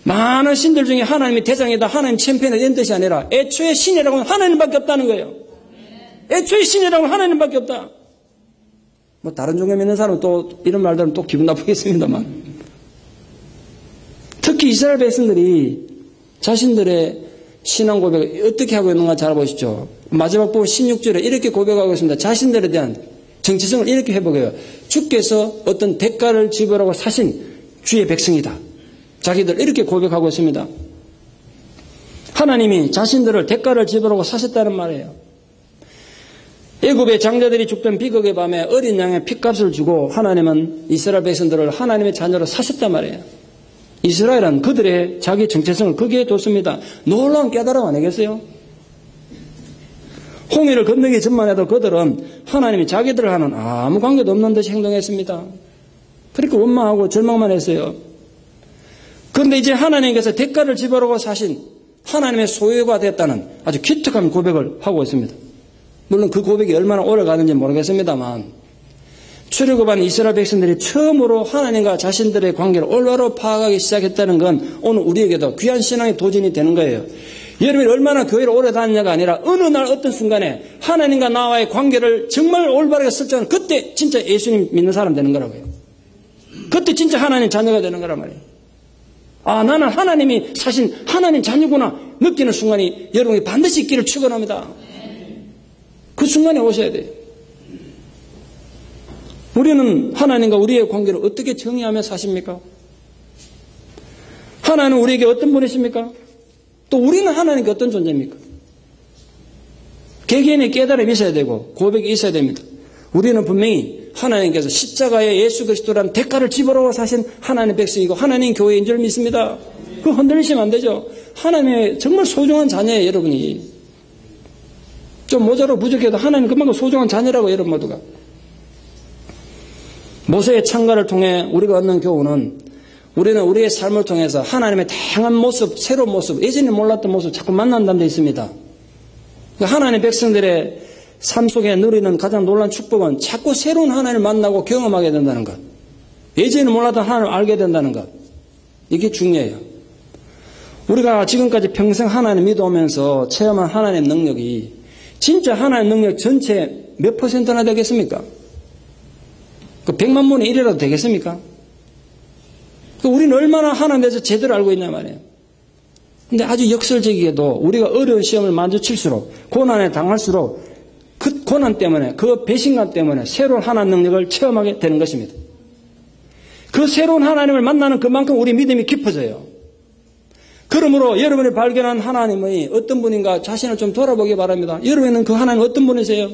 많은 신들 중에 하나님이 대장이다, 하나님 챔피언이다 이런 뜻이 아니라 애초에 신이라고는 하나님밖에 없다는 거예요. 애초에 신이라고는 하나님밖에 없다. 뭐 다른 종교 믿는 사람은 또 이런 말들은 또 기분 나쁘겠습니다만, 특히 이스라엘 백성들이 자신들의 신앙 고백을 어떻게 하고 있는가 잘 보시죠. 마지막 부분 16절에 이렇게 고백하고 있습니다. 자신들에 대한 정체성을 이렇게 회복해요. 주께서 어떤 대가를 지불하고 사신 주의 백성이다. 자기들 이렇게 고백하고 있습니다. 하나님이 자신들을 대가를 지불하고 사셨다는 말이에요. 애굽의 장자들이 죽던 비극의 밤에 어린 양의 핏값을 주고 하나님은 이스라엘 백성들을 하나님의 자녀로 사셨단 말이에요. 이스라엘은 그들의 자기 정체성을 거기에 뒀습니다. 놀라운 깨달음 아니겠어요? 홍해를 건너기 전만 해도 그들은 하나님이 자기들을 하는 아무 관계도 없는 듯이 행동했습니다. 그렇게 원망하고 절망만 했어요. 그런데 이제 하나님께서 대가를 지불하고 사신 하나님의 소유가 됐다는 아주 기특한 고백을 하고 있습니다. 물론 그 고백이 얼마나 오래 가는지 모르겠습니다만, 출애굽한 이스라엘 백성들이 처음으로 하나님과 자신들의 관계를 올바로 파악하기 시작했다는 건 오늘 우리에게도 귀한 신앙의 도전이 되는 거예요. 여러분이 얼마나 교회를 오래 다녔냐가 아니라 어느 날 어떤 순간에 하나님과 나와의 관계를 정말 올바르게 설정하는 그때 진짜 예수님 믿는 사람 되는 거라고요. 그때 진짜 하나님 자녀가 되는 거란 말이에요. 아, 나는 하나님이 사신 하나님 자녀구나 느끼는 순간이 여러분이 반드시 있기를 축원합니다. 그 순간에 오셔야 돼요. 우리는 하나님과 우리의 관계를 어떻게 정의하며 사십니까? 하나님은 우리에게 어떤 분이십니까? 또 우리는 하나님께 어떤 존재입니까? 개개인의 깨달음이 있어야 되고 고백이 있어야 됩니다. 우리는 분명히 하나님께서 십자가에 예수 그리스도라는 대가를 지불하고 사신 하나님의 백성이고 하나님 교회인 줄 믿습니다. 그거 흔들리시면 안 되죠. 하나님의 정말 소중한 자녀예요, 여러분이. 좀 모자로 부족해도 하나님 그만큼 소중한 자녀라고, 여러분 모두가. 모세의 창가를 통해 우리가 얻는 교훈은 우리는 우리의 삶을 통해서 하나님의 다양한 모습, 새로운 모습, 예전에 몰랐던 모습 자꾸 만난다는 데 있습니다. 하나님의 백성들의 삶 속에 누리는 가장 놀라운 축복은 자꾸 새로운 하나님을 만나고 경험하게 된다는 것. 예전에 몰랐던 하나님을 알게 된다는 것. 이게 중요해요. 우리가 지금까지 평생 하나님 믿어오면서 체험한 하나님의 능력이 진짜 하나님의 능력 전체 몇 %나 되겠습니까? 그 100만 분의 1이라도 되겠습니까? 우리는 얼마나 하나님에 대해서 제대로 알고 있냐 말이에요. 근데 아주 역설적이게도 우리가 어려운 시험을 마주칠수록, 고난에 당할수록 그 고난 때문에, 그 배신감 때문에 새로운 하나님 능력을 체험하게 되는 것입니다. 그 새로운 하나님을 만나는 그만큼 우리 믿음이 깊어져요. 그러므로 여러분이 발견한 하나님이 어떤 분인가 자신을 좀 돌아보기 바랍니다. 여러분은 그 하나님 어떤 분이세요?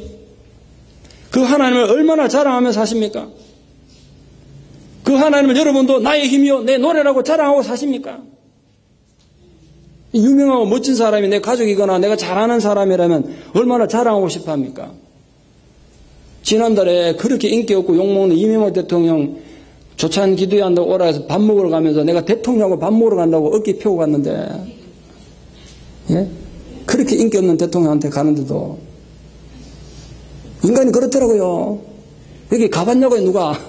그 하나님을 얼마나 자랑하며 사십니까? 그 하나님을 여러분도 나의 힘이요 내 노래라고 자랑하고 사십니까? 유명하고 멋진 사람이 내 가족이거나 내가 잘하는 사람이라면 얼마나 자랑하고 싶어 합니까? 지난달에 그렇게 인기 없고 욕먹는 이명박 대통령 조찬 기도회 한다고 오라 해서 밥 먹으러 가면서 내가 대통령하고 밥 먹으러 간다고 어깨 펴고 갔는데, 예? 그렇게 인기 없는 대통령한테 가는데도 인간이 그렇더라고요. 여기 가봤냐고요, 누가?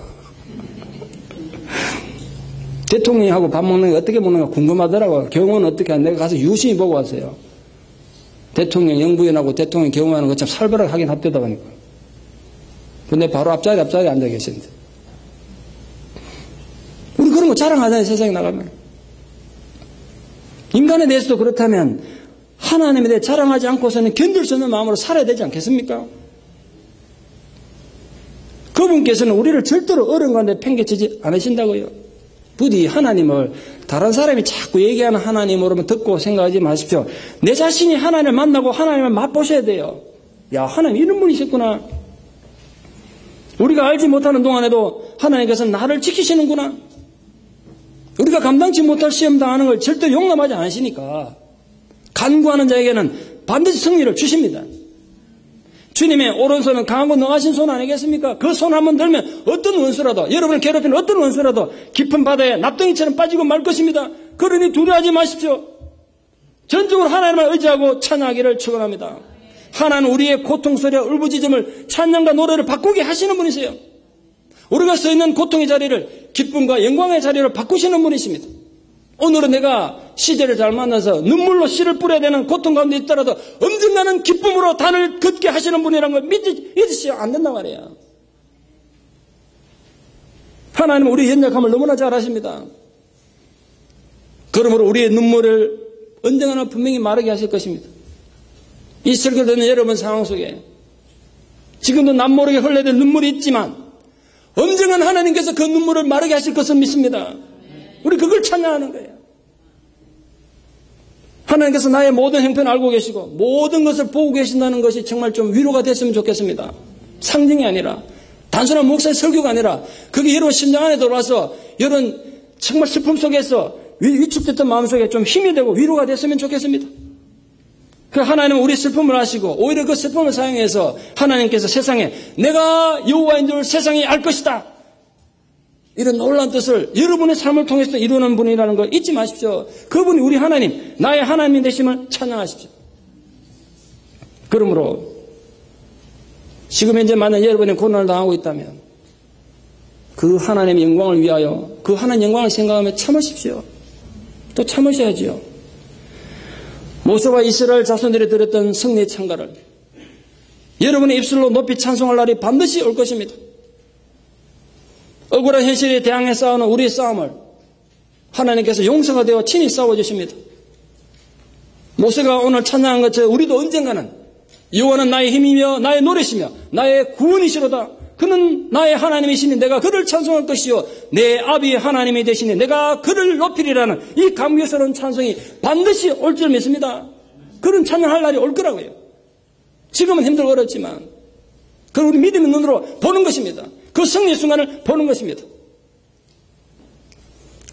대통령하고 밥 먹는 게 어떻게 먹는가 궁금하더라고요. 경호는 어떻게 하는데 내가 가서 유심히 보고 왔어요. 대통령 영부인하고 대통령 경호하는 거 참 살벌하게 하긴 합되다 보니까. 근데 바로 앞자리에 앉아 계셨는데. 우리 그런 거 자랑하잖아요, 세상에 나가면. 인간에 대해서도 그렇다면 하나님에 대해 자랑하지 않고서는 견딜 수 없는 마음으로 살아야 되지 않겠습니까? 그분께서는 우리를 절대로 어려운 가운데 팽개치지 않으신다고요. 부디 하나님을 다른 사람이 자꾸 얘기하는 하나님으로만 듣고 생각하지 마십시오. 내 자신이 하나님을 만나고 하나님을 맛보셔야 돼요. 야, 하나님 이런 분이셨구나. 우리가 알지 못하는 동안에도 하나님께서 나를 지키시는구나. 우리가 감당치 못할 시험 당하는 걸 절대 용납하지 않으시니까 간구하는 자에게는 반드시 승리를 주십니다. 주님의 오른손은 강하고 능하신 손 아니겠습니까? 그 손 한번 들면 어떤 원수라도, 여러분을 괴롭히는 어떤 원수라도 깊은 바다에 납덩이처럼 빠지고 말 것입니다. 그러니 두려워하지 마십시오. 전적으로 하나님을 의지하고 찬양하기를 축원합니다. 하나님은 우리의 고통 소리와 울부짖음을 찬양과 노래를 바꾸게 하시는 분이세요. 우리가 서 있는 고통의 자리를 기쁨과 영광의 자리로 바꾸시는 분이십니다. 오늘은 내가 시제를 잘 만나서 눈물로 씨를 뿌려야 되는 고통 가운데 있더라도 언젠가는 기쁨으로 단을 걷게 하시는 분이라는 걸 믿으시면 안 된단 말이에요. 하나님은 우리의 연약함을 너무나 잘 아십니다. 그러므로 우리의 눈물을 언젠가는 분명히 마르게 하실 것입니다. 이 설교를 듣는 여러분 상황 속에 지금도 남모르게 흘러야 될 눈물이 있지만 언젠가는 하나님께서 그 눈물을 마르게 하실 것을 믿습니다. 우리 그걸 찬양하는 거예요. 하나님께서 나의 모든 형편을 알고 계시고 모든 것을 보고 계신다는 것이 정말 좀 위로가 됐으면 좋겠습니다. 상징이 아니라 단순한 목사의 설교가 아니라 그게 여러분 심장 안에 들어와서 여러분 정말 슬픔 속에서 위축됐던 마음속에 좀 힘이 되고 위로가 됐으면 좋겠습니다. 그 하나님은 우리 슬픔을 아시고 오히려 그 슬픔을 사용해서 하나님께서 세상에 내가 여호와인 줄 세상이 알 것이다. 이런 놀라운 뜻을 여러분의 삶을 통해서 이루는 분이라는 걸 잊지 마십시오. 그분이 우리 하나님, 나의 하나님이 되심을 찬양하십시오. 그러므로 지금 현재 만약 여러분이 고난을 당하고 있다면 그 하나님의 영광을 위하여 그 하나님의 영광을 생각하며 참으십시오. 또 참으셔야지요. 모세와 이스라엘 자손들이 드렸던 승리의 찬가를 여러분의 입술로 높이 찬송할 날이 반드시 올 것입니다. 억울한 현실에 대항해 싸우는 우리의 싸움을 하나님께서 용서가 되어 친히 싸워주십니다. 모세가 오늘 찬양한 것처럼 우리도 언젠가는 여호와는 나의 힘이며 나의 노래시며 나의 구원이시로다. 그는 나의 하나님이시니 내가 그를 찬송할 것이요 내 아비의 하나님이 되시니 내가 그를 높이리라는 이 감격스러운 찬송이 반드시 올 줄 믿습니다. 그런 찬양할 날이 올 거라고요. 지금은 힘들고 어렵지만 그걸 우리 믿음의 눈으로 보는 것입니다. 그 승리의 순간을 보는 것입니다.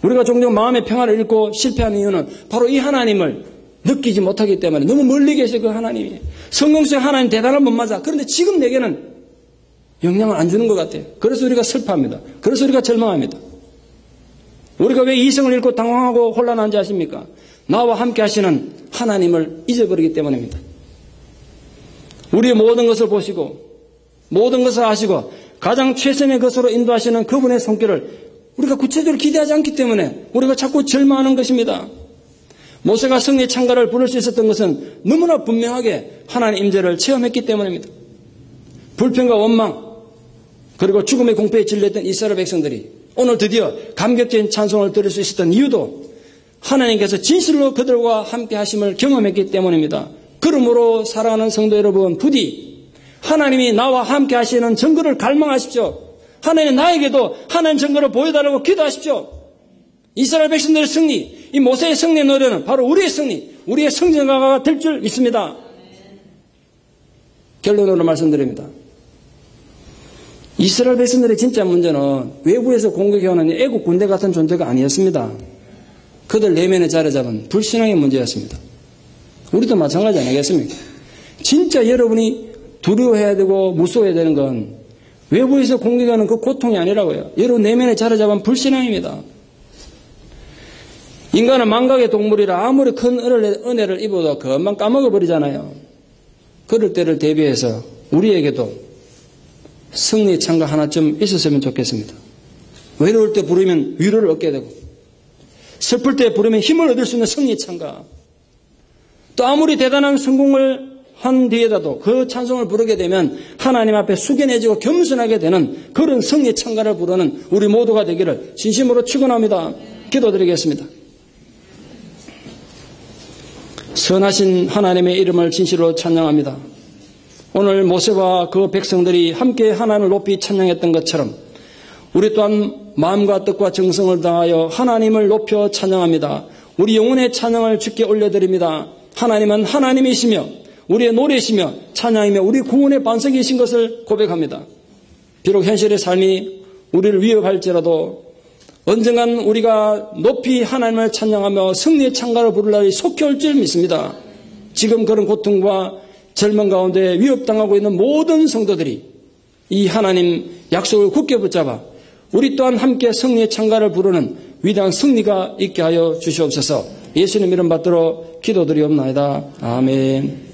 우리가 종종 마음의 평화를 잃고 실패하는 이유는 바로 이 하나님을 느끼지 못하기 때문에 너무 멀리 계셔. 그 하나님이 성경 속에 하나님 대단한 분 맞아. 그런데 지금 내게는 영향을 안 주는 것 같아요. 그래서 우리가 슬퍼합니다. 그래서 우리가 절망합니다. 우리가 왜 이성을 잃고 당황하고 혼란한지 아십니까? 나와 함께 하시는 하나님을 잊어버리기 때문입니다. 우리의 모든 것을 보시고 모든 것을 아시고 가장 최선의 것으로 인도하시는 그분의 손길을 우리가 구체적으로 기대하지 않기 때문에 우리가 자꾸 절망하는 것입니다. 모세가 승리의 찬가를 부를 수 있었던 것은 너무나 분명하게 하나님의 임재를 체험했기 때문입니다. 불평과 원망 그리고 죽음의 공포에 질렸던 이스라엘 백성들이 오늘 드디어 감격적인 찬송을 들을 수 있었던 이유도 하나님께서 진실로 그들과 함께 하심을 경험했기 때문입니다. 그러므로 사랑하는 성도 여러분, 부디 하나님이 나와 함께 하시는 증거를 갈망하십시오. 하나님 나에게도 하나님 증거를 보여달라고 기도하십시오. 이스라엘 백성들의 승리, 이 모세의 승리의 노래는 바로 우리의 승리, 우리의 성전가가 될 줄 믿습니다. 결론으로 말씀드립니다. 이스라엘 백성들의 진짜 문제는 외부에서 공격해오는 애국 군대 같은 존재가 아니었습니다. 그들 내면에 자리 잡은 불신앙의 문제였습니다. 우리도 마찬가지 아니겠습니까? 진짜 여러분이 두려워해야 되고 무서워해야 되는 건 외부에서 공격하는 그 고통이 아니라고요. 여러분 내면에 자리 잡은 불신앙입니다. 인간은 망각의 동물이라 아무리 큰 은혜를 입어도 금방 까먹어버리잖아요. 그럴 때를 대비해서 우리에게도 승리 찬가 하나쯤 있었으면 좋겠습니다. 외로울 때 부르면 위로를 얻게 되고, 슬플 때 부르면 힘을 얻을 수 있는 승리 찬가, 또 아무리 대단한 성공을 한 뒤에라도 그 찬송을 부르게 되면 하나님 앞에 숙연해지고 겸손하게 되는 그런 승리 찬가를 부르는 우리 모두가 되기를 진심으로 축원합니다. 기도드리겠습니다. 선하신 하나님의 이름을 진실로 찬양합니다. 오늘 모세와 그 백성들이 함께 하나님을 높이 찬양했던 것처럼 우리 또한 마음과 뜻과 정성을 다하여 하나님을 높여 찬양합니다. 우리 영혼의 찬양을 주께 올려드립니다. 하나님은 하나님이시며 우리의 노래이시며 찬양이며 우리 구원의 반석이신 것을 고백합니다. 비록 현실의 삶이 우리를 위협할지라도 언젠간 우리가 높이 하나님을 찬양하며 승리의 찬가를 부를 날이 속히 올 줄 믿습니다. 지금 그런 고통과 절망 가운데 위협당하고 있는 모든 성도들이 이 하나님 약속을 굳게 붙잡아 우리 또한 함께 승리의 찬가를 부르는 위대한 승리가 있게 하여 주시옵소서. 예수님 이름 받들어 기도드리옵나이다. 아멘.